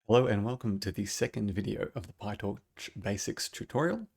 Hello and welcome to the second video of the Pytorch Basics tutorial.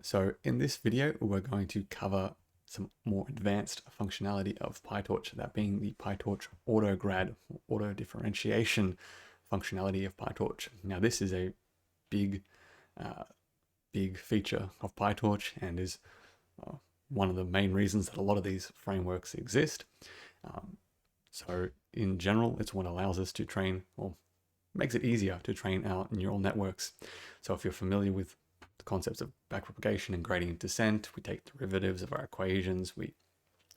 So in this video, we're going to cover some more advanced functionality of Pytorch, that being the Pytorch AutoGrad, auto differentiation functionality of Pytorch. Now this is a big, big feature of Pytorch and is one of the main reasons that a lot of these frameworks exist. So in general, it's what allows us to train, or makes it easier to train our neural networks. So if you're familiar with the concepts of backpropagation and gradient descent, we take derivatives of our equations, we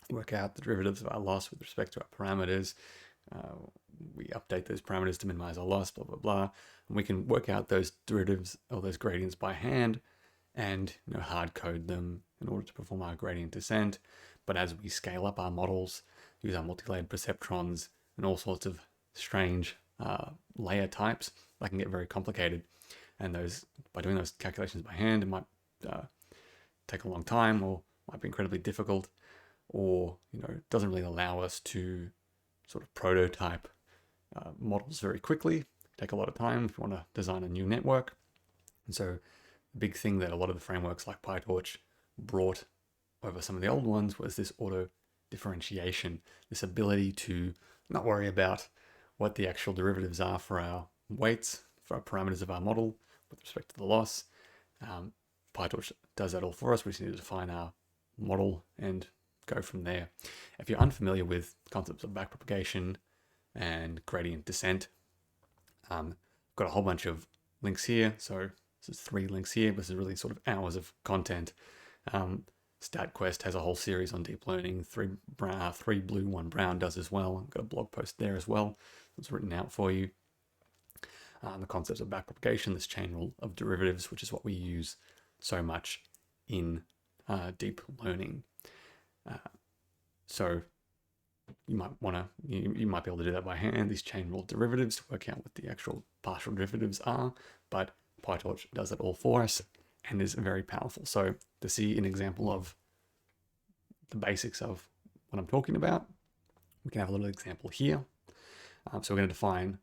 work out the derivatives of our loss with respect to our parameters, we update those parameters to minimize our loss, blah, blah, blah. And we can work out those derivatives or those gradients by hand and hard code them in order to perform our gradient descent. But as we scale up our models, use our multi-layered perceptrons and all sorts of strange layer types, that can get very complicated. And by doing those calculations by hand, it might take a long time, or might be incredibly difficult, or doesn't really allow us to sort of prototype models very quickly. Take a lot of time if you want to design a new network. And so the big thing that a lot of the frameworks like Pytorch brought over some of the old ones was this auto differentiation, this ability to not worry about what the actual derivatives are for our weights, for our parameters of our model with respect to the loss. Pytorch does that all for us. We just need to define our model and go from there. If you're unfamiliar with concepts of backpropagation and gradient descent, I've got a whole bunch of links here. So this is 3 links here. This is really sort of hours of content. StatQuest has a whole series on deep learning. 3 blue, 1 brown does as well. I've got a blog post there as well. It's written out for you. The concepts of backpropagation, this chain rule of derivatives, which is what we use so much in deep learning. So you might you might be able to do that by hand, these chain rule derivatives, to work out what the actual partial derivatives are, but Pytorch does it all for us and is very powerful. So to see an example of the basics of what I'm talking about, we can have a little example here. So we're going to define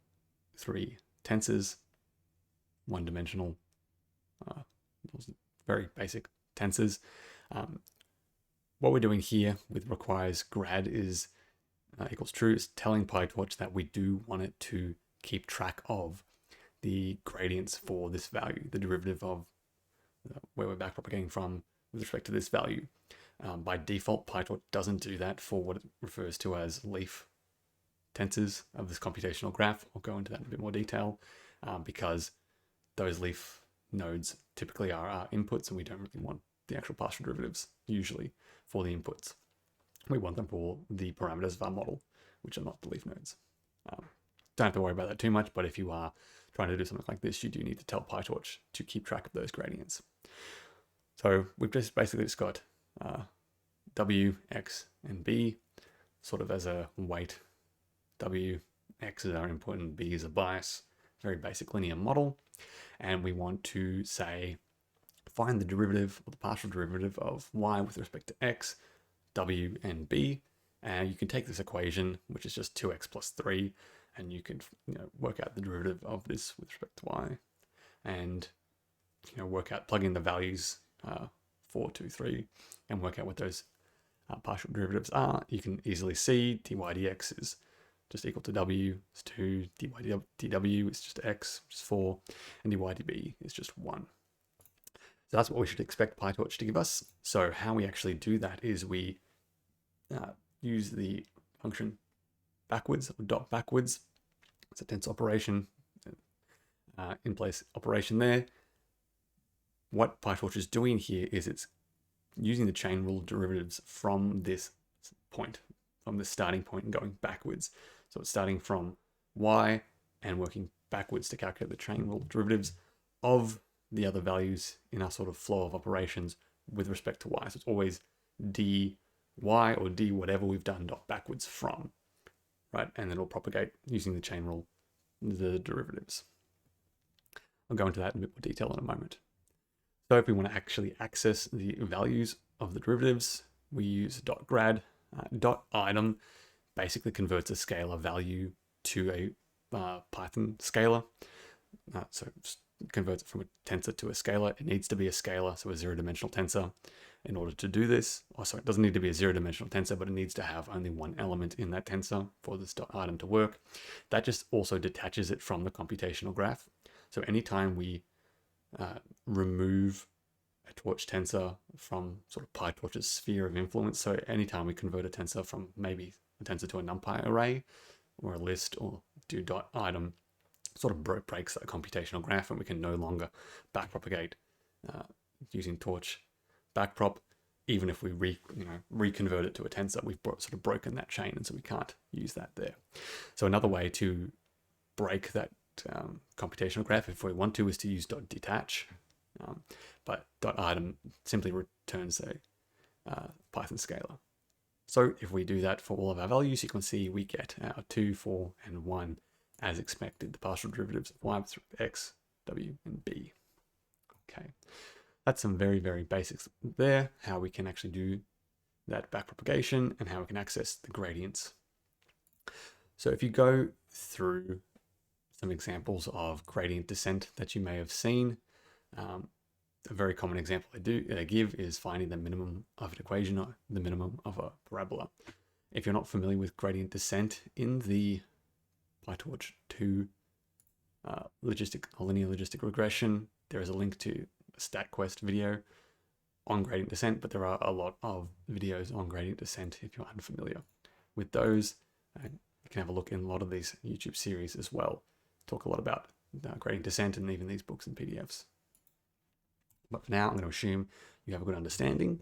3 tensors, one-dimensional, very basic tensors. What we're doing here with requires grad is equals true is telling Pytorch that we do want it to keep track of the gradients for this value, the derivative of where we're backpropagating from with respect to this value. By default, Pytorch doesn't do that for what it refers to as leaf tensors of this computational graph. I'll go into that in a bit more detail because those leaf nodes typically are our inputs, and we don't really want the actual partial derivatives usually for the inputs. We want them for the parameters of our model, which are not the leaf nodes. Don't have to worry about that too much, but if you are trying to do something like this, you do need to tell Pytorch to keep track of those gradients. So we've just basically just got W, X, and B sort of as a weight. W, X is our input, and B is a bias. Very basic linear model. And we want to say, find the derivative or the partial derivative of Y with respect to X, W, and B. And you can take this equation, which is just 2x plus 3, and you can work out the derivative of this with respect to Y, and plug in the values 4, 2, 3, and work out what those partial derivatives are. You can easily see dy dx is just equal to w, is 2, dy dw is just x, which is 4, and dy db is just 1. So that's what we should expect Pytorch to give us. So how we actually do that is we use the function backwards, or dot backwards. It's a tense operation, in place operation there. What Pytorch is doing here is it's using the chain rule derivatives from this point, from the starting point, and going backwards. So it's starting from y and working backwards to calculate the chain rule derivatives of the other values in our sort of flow of operations with respect to y. So it's always dy or d whatever we've done dot backwards from, right? And then it'll propagate using the chain rule, the derivatives. I'll go into that in a bit more detail in a moment. So if we want to actually access the values of the derivatives, we use .grad. .item basically converts a scalar value to a Python scalar. converts it from a tensor to a scalar. It needs to be a scalar, so a zero-dimensional tensor. In order to do this, it doesn't need to be a zero-dimensional tensor, but it needs to have only one element in that tensor for this dot item to work. That just also detaches it from the computational graph. So anytime we remove a torch tensor from sort of Pytorch's sphere of influence, so anytime we convert a tensor from maybe a tensor to a NumPy array or a list or do dot item, sort of breaks that computational graph, and we can no longer backpropagate using torch backprop. Even if we reconvert it to a tensor, we've sort of broken that chain, and so we can't use that there. So another way to break that computational graph, if we want to, is to use dot detach, but dot item simply returns a Python scalar. So if we do that for all of our values, you can see we get our 2, 4, and 1 as expected, the partial derivatives of y with x, w, and b. Okay, that's some very, very basics there, how we can actually do that backpropagation and how we can access the gradients. So if you go through some examples of gradient descent that you may have seen, a very common example I give is finding the minimum of an equation or the minimum of a parabola. If you're not familiar with gradient descent, in the Pytorch 2 linear logistic regression, there is a link to a StatQuest video on gradient descent, but there are a lot of videos on gradient descent if you're unfamiliar with those. You can have a look in a lot of these YouTube series as well. Talk a lot about gradient descent and even these books and PDFs. But for now, I'm going to assume you have a good understanding.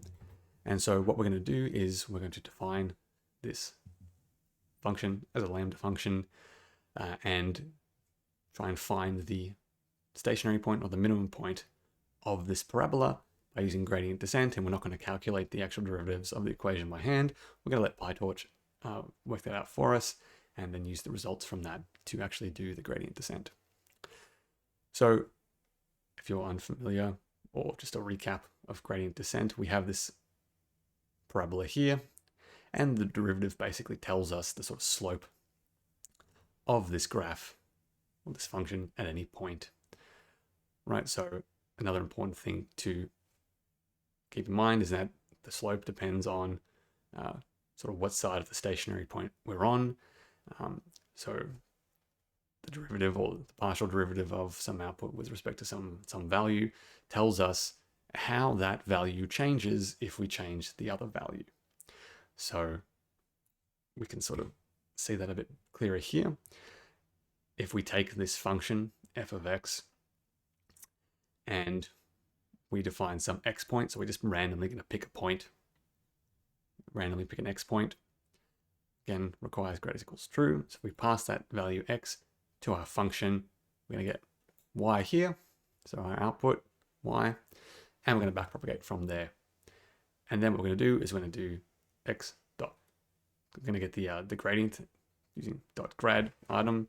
And so what we're going to do is we're going to define this function as a lambda function and try and find the stationary point or the minimum point of this parabola by using gradient descent. And we're not going to calculate the actual derivatives of the equation by hand. We're going to let Pytorch work that out for us and then use the results from that to actually do the gradient descent. So if you're unfamiliar, or just a recap of gradient descent, we have this parabola here, and the derivative basically tells us the sort of slope of this graph or this function at any point, right? So another important thing to keep in mind is that the slope depends on sort of what side of the stationary point we're on. So the derivative or the partial derivative of some output with respect to some value tells us how that value changes if we change the other value. So we can sort of see that a bit clearer here. If we take this function f of x and we define some x point, so we're just randomly going to pick a point, randomly pick an x point, again requires greater equals true. So if we pass that value x to our function, we're going to get y here, so our output y, and we're going to backpropagate from there. And then what we're going to do is we're going to do x dot, we're going to get the gradient using dot grad item,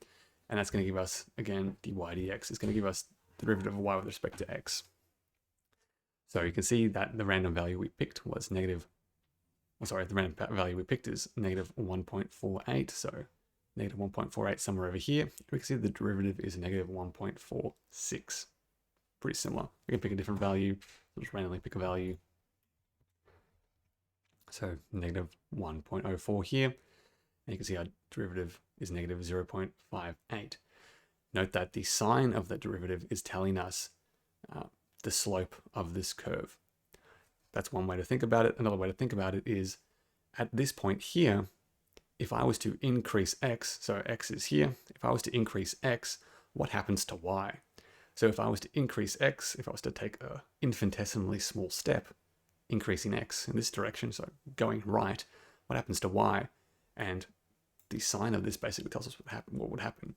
and that's going to give us, again, dy dx is going to give us the derivative of y with respect to x. So you can see that the random value we picked was negative, the random value we picked is negative 1.48, so negative 1.48 somewhere over here. We can see the derivative is negative 1.46. Pretty similar. We can pick a different value, just randomly pick a value. So negative 1.04 here. And you can see our derivative is negative 0.58. Note that the sign of that derivative is telling us the slope of this curve. That's one way to think about it. Another way to think about it is at this point here, if I was to increase x, so x is here, if I was to increase x, what happens to y? So if I was to increase x, if I was to take an infinitesimally small step, increasing x in this direction, so going right, what happens to y? And the sign of this basically tells us what would happen.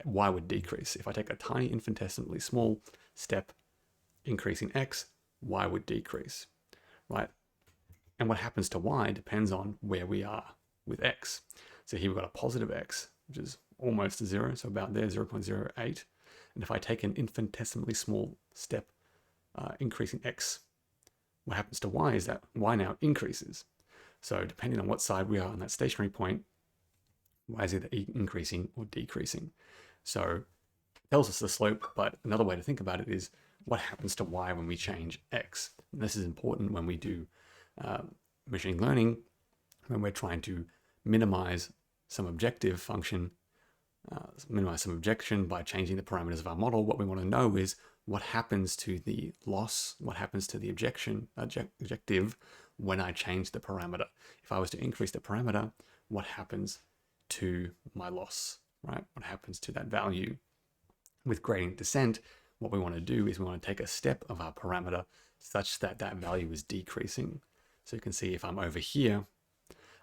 Y would decrease. If I take a tiny infinitesimally small step, increasing x, y would decrease, right? And what happens to y depends on where we are with x. So here we've got a positive x, which is almost 0, so about there, 0.08. And if I take an infinitesimally small step, increasing x, what happens to y is that y now increases. So depending on what side we are on that stationary point, y is either increasing or decreasing. So tells us the slope, but another way to think about it is what happens to y when we change x. And this is important when we do machine learning, when we're trying to minimize some objective function, minimize some objection by changing the parameters of our model. What we want to know is what happens to the loss, what happens to the objective when I change the parameter. If I was to increase the parameter, what happens to my loss, right? What happens to that value? With gradient descent, what we want to do is we want to take a step of our parameter such that that value is decreasing. So you can see if I'm over here,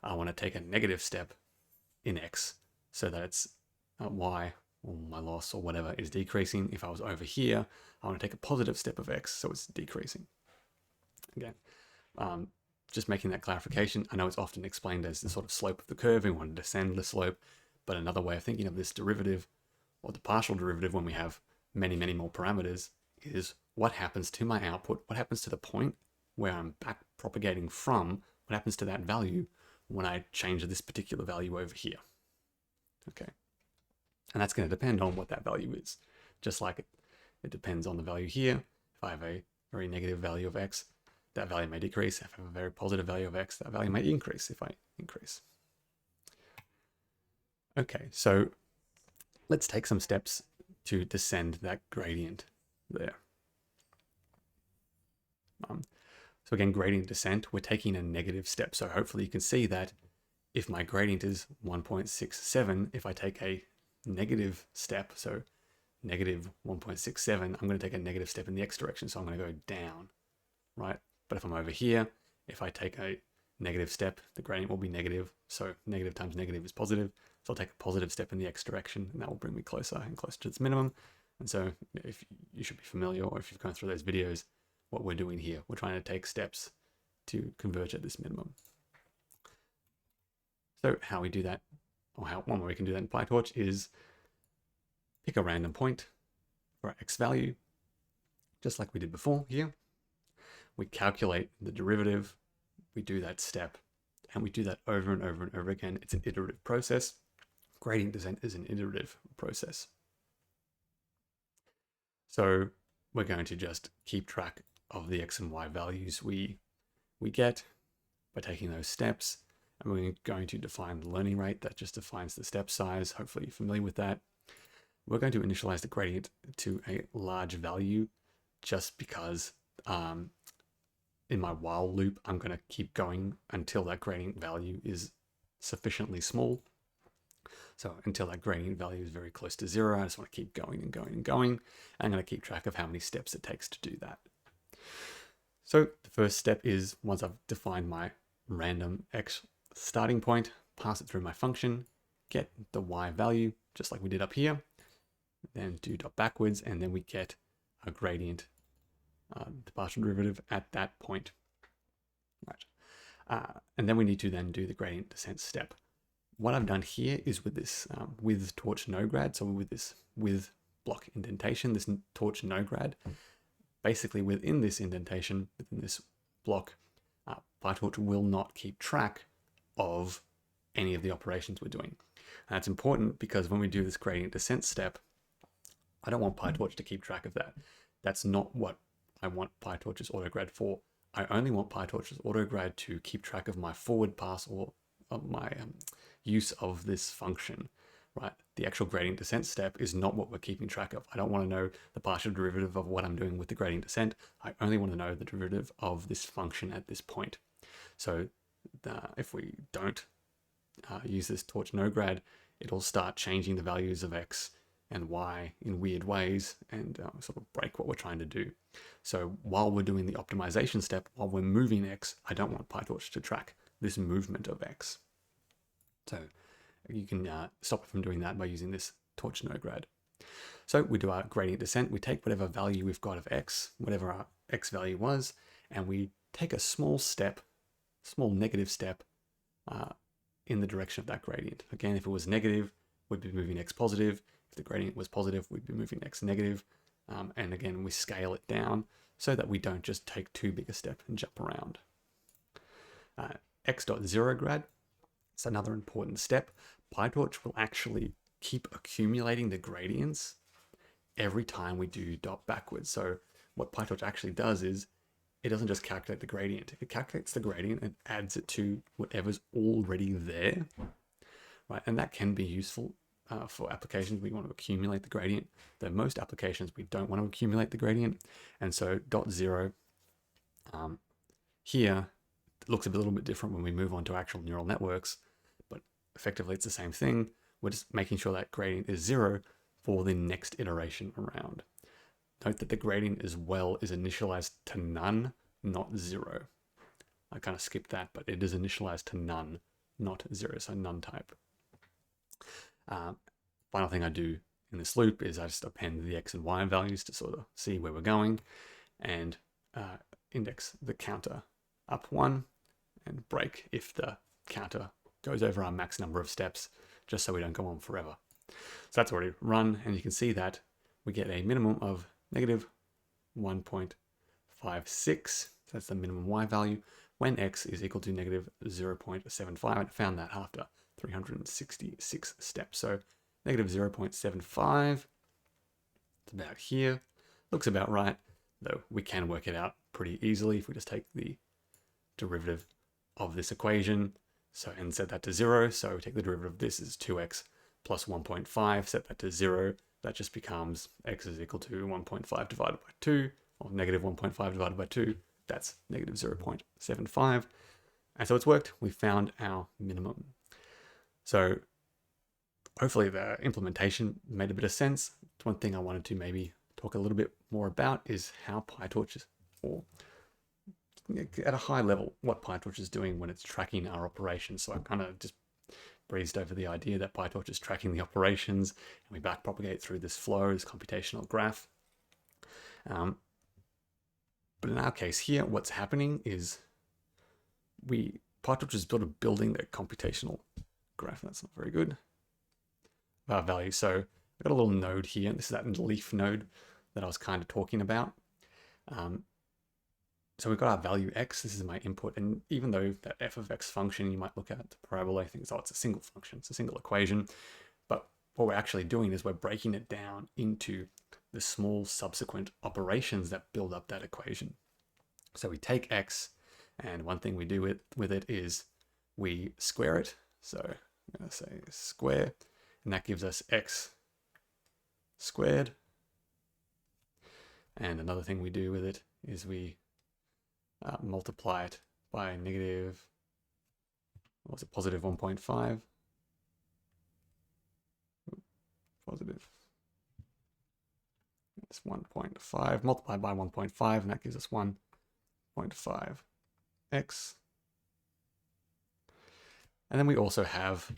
I want to take a negative step in x so that it's y, or my loss or whatever, is decreasing. If I was over here, I want to take a positive step of x so it's decreasing. Again, just making that clarification. I know it's often explained as the sort of slope of the curve. We want to descend the slope, but another way of thinking of this derivative, or the partial derivative when we have many, many more parameters, is what happens to my output, what happens to the point where I'm back propagating from, what happens to that value when I change this particular value over here. Okay. And that's going to depend on what that value is. Just like it depends on the value here. If I have a very negative value of x, that value may decrease. If I have a very positive value of x, that value may increase if I increase. Okay, so let's take some steps to descend that gradient there. So again, gradient descent, we're taking a negative step. So hopefully you can see that if my gradient is 1.67, if I take a negative step, so negative 1.67, I'm going to take a negative step in the x direction. So I'm going to go down, right? But if I'm over here, if I take a negative step, the gradient will be negative. So negative times negative is positive. So I'll take a positive step in the x direction, and that will bring me closer and closer to its minimum. And so if you should be familiar, or if you've gone through those videos, what we're doing here, we're trying to take steps to converge at this minimum. So how we do that, or one way we can do that in Pytorch, is pick a random point for our x value, just like we did before here. We calculate the derivative, we do that step, and we do that over and over and over again. It's an iterative process. Gradient descent is an iterative process. So we're going to just keep track of the x and y values we get by taking those steps. And we're going to define the learning rate. That just defines the step size. Hopefully you're familiar with that. We're going to initialize the gradient to a large value just because in my while loop, I'm going to keep going until that gradient value is sufficiently small. So until that gradient value is very close to 0, I just want to keep going and going and going. And I'm going to keep track of how many steps it takes to do that. So the first step is, once I've defined my random x starting point, pass it through my function, get the y value, just like we did up here, then do dot backwards, and then we get a gradient, the partial derivative at that point. Right. And then we need to then do the gradient descent step. What I've done here is with this with Torch AutoGrad, so with this with block indentation, this Torch AutoGrad, basically within this indentation, within this block, Pytorch will not keep track of any of the operations we're doing. And that's important because when we do this gradient descent step, I don't want Pytorch to keep track of that. That's not what I want Pytorch's AutoGrad for. I only want Pytorch's AutoGrad to keep track of my forward pass or of my use of this function, right? The actual gradient descent step is not what we're keeping track of. I don't want to know the partial derivative of what I'm doing with the gradient descent. I only want to know the derivative of this function at this point. So if we don't use this Torch AutoGrad, it'll start changing the values of x and y in weird ways and sort of break what we're trying to do. So while we're doing the optimization step, while we're moving x, I don't want Pytorch to track this movement of x. So you can stop it from doing that by using this Torch AutoGrad. So we do our gradient descent. We take whatever value we've got of x, whatever our x value was, and we take a small step, small negative step in the direction of that gradient. Again, if it was negative, we'd be moving x positive. If the gradient was positive, we'd be moving x negative. And again, we scale it down so that we don't just take too big a step and jump around. X.0grad, it's another important step. Pytorch will actually keep accumulating the gradients every time we do dot backwards. So what Pytorch actually does is it doesn't just calculate the gradient. It calculates the gradient and adds it to whatever's already there, right? And that can be useful for applications we want to accumulate the gradient. Though most applications we don't want to accumulate the gradient, and so dot zero here looks a little bit different when we move on to actual neural networks, but effectively it's the same thing. We're just making sure that gradient is 0 for the next iteration around. Note that the gradient as well is initialized to none, not 0. I kind of skipped that, but it is initialized to none, not 0, so none type. Final thing I do in this loop is I just append the x and y values to sort of see where we're going, and index the counter up 1 and break if the counter goes over our max number of steps, just so we don't go on forever. So that's already run, and you can see that we get a minimum of negative 1.56. That's the minimum y value when x is equal to negative 0.75, and I found that after 366 steps. So negative 0.75, it's about here. Looks about right, though we can work it out pretty easily if we just take the derivative of this equation and set that to 0. So we take the derivative of this is 2x plus 1.5, set that to 0. That just becomes x is equal to 1.5 divided by 2, or negative 1.5 divided by 2. That's negative 0.75. And so it's worked. We found our minimum. So hopefully the implementation made a bit of sense. One thing I wanted to maybe talk a little bit more about is how Pytorch is, or at a high level, what Pytorch is doing when it's tracking our operations. So I kind of just breezed over the idea that Pytorch is tracking the operations, and we backpropagate through this flow, this computational graph. But in our case here, what's happening is Pytorch is sort of building the computational graph. That's not very good. Our value. So we've got a little node here. This is that leaf node that I was kind of talking about. So we've got our value x. This is my input. And even though that f of x function, you might look at the parabola, think, oh, it's a single function. It's a single equation. But what we're actually doing is we're breaking it down into the small subsequent operations that build up that equation. So we take x, and one thing we do with it is we square it. So I'm going to say square, and that gives us x squared. And another thing we do with it is we multiply it by negative, what was it, positive 1.5. Positive. It's 1.5 multiplied by 1.5, and that gives us 1.5x. And then we also have,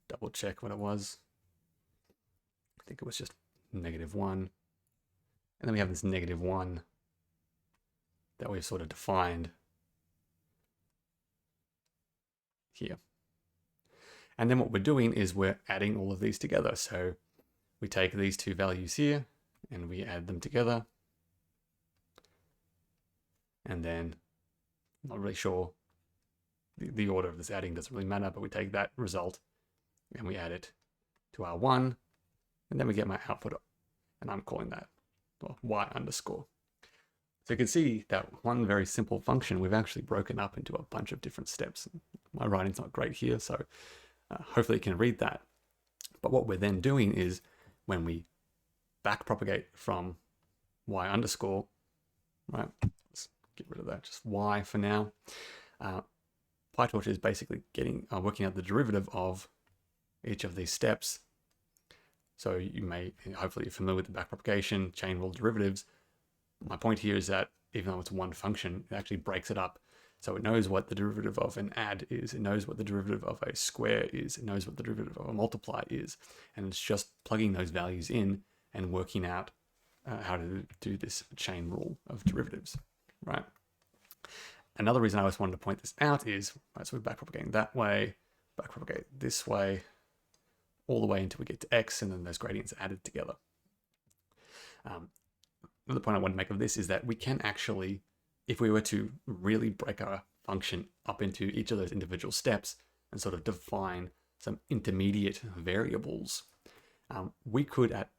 double check what it was. I think it was just negative 1. And then we have this negative 1 that we've sort of defined here. And then what we're doing is we're adding all of these together. So we take these two values here and we add them together. And then, I'm not really sure, the order of this adding doesn't really matter, but we take that result and we add it to our 1. And then we get my output, and I'm calling that y underscore. So you can see that one very simple function we've actually broken up into a bunch of different steps. My writing's not great here, so hopefully you can read that. But what we're then doing is when we backpropagate from y underscore, right? Let's get rid of that, just y for now. Pytorch is basically working out the derivative of each of these steps. So hopefully you're familiar with the backpropagation, chain rule derivatives. My point here is that even though it's one function, it actually breaks it up. So it knows what the derivative of an add is. It knows what the derivative of a square is. It knows what the derivative of a multiply is. And it's just plugging those values in and working out how to do this chain rule of derivatives, right? Another reason I always wanted to point this out is, right, so we're backpropagating that way, backpropagate this way, all the way until we get to x, and then those gradients are added together. Another point I want to make of this is that we can actually, if we were to really break our function up into each of those individual steps and sort of define some intermediate variables, we could at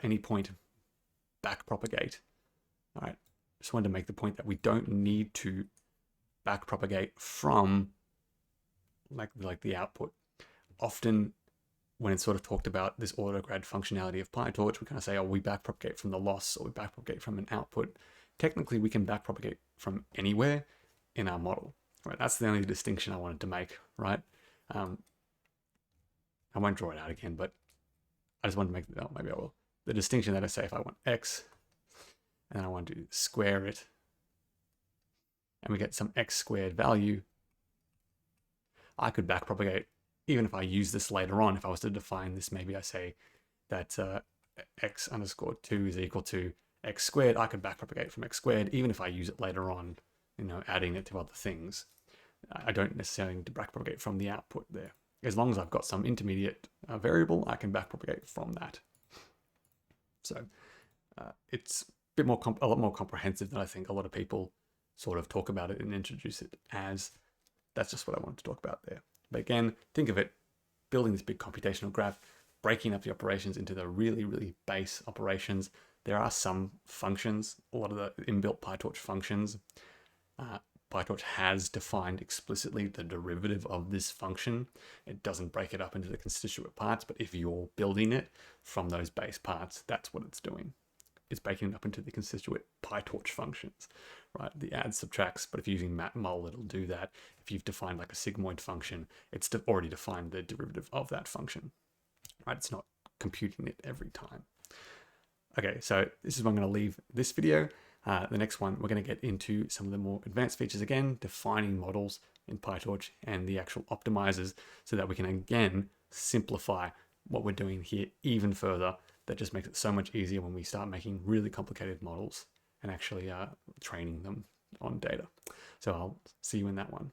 any point back propagate. All right, just wanted to make the point that we don't need to back propagate from like the output. Often when it's sort of talked about this AutoGrad functionality of Pytorch, we kind of say, oh, we back propagate from the loss or we back propagate from an output. Technically, we can back propagate from anywhere in our model, right? That's the only distinction I wanted to make, right? I won't draw it out again, but I just wanted to make, oh, maybe I will. The distinction that I say if I want x and I want to square it and we get some x squared value, I could back propagate even if I use this later on. If I was to define this, maybe I say that x underscore 2 is equal to x squared. I could back propagate from x squared even if I use it later on, you know, adding it to other things. I don't necessarily need to back propagate from the output there. As long as I've got some intermediate variable, I can back propagate from that. So it's a bit more, a lot more comprehensive than I think a lot of people sort of talk about it and introduce it as. That's just what I wanted to talk about there. But again, think of it, building this big computational graph, breaking up the operations into the really, really base operations. There are some functions, a lot of the inbuilt Pytorch functions. Pytorch has defined explicitly the derivative of this function. It doesn't break it up into the constituent parts, but if you're building it from those base parts, that's what it's doing. It's breaking it up into the constituent Pytorch functions, right? The add subtracts, but if you're using matmul, it'll do that. If you've defined like a sigmoid function, it's already defined the derivative of that function, right? It's not computing it every time. Okay, so this is where I'm going to leave this video. The next one, we're going to get into some of the more advanced features again, defining models in Pytorch and the actual optimizers so that we can again simplify what we're doing here even further. That just makes it so much easier when we start making really complicated models and actually training them on data. So I'll see you in that one.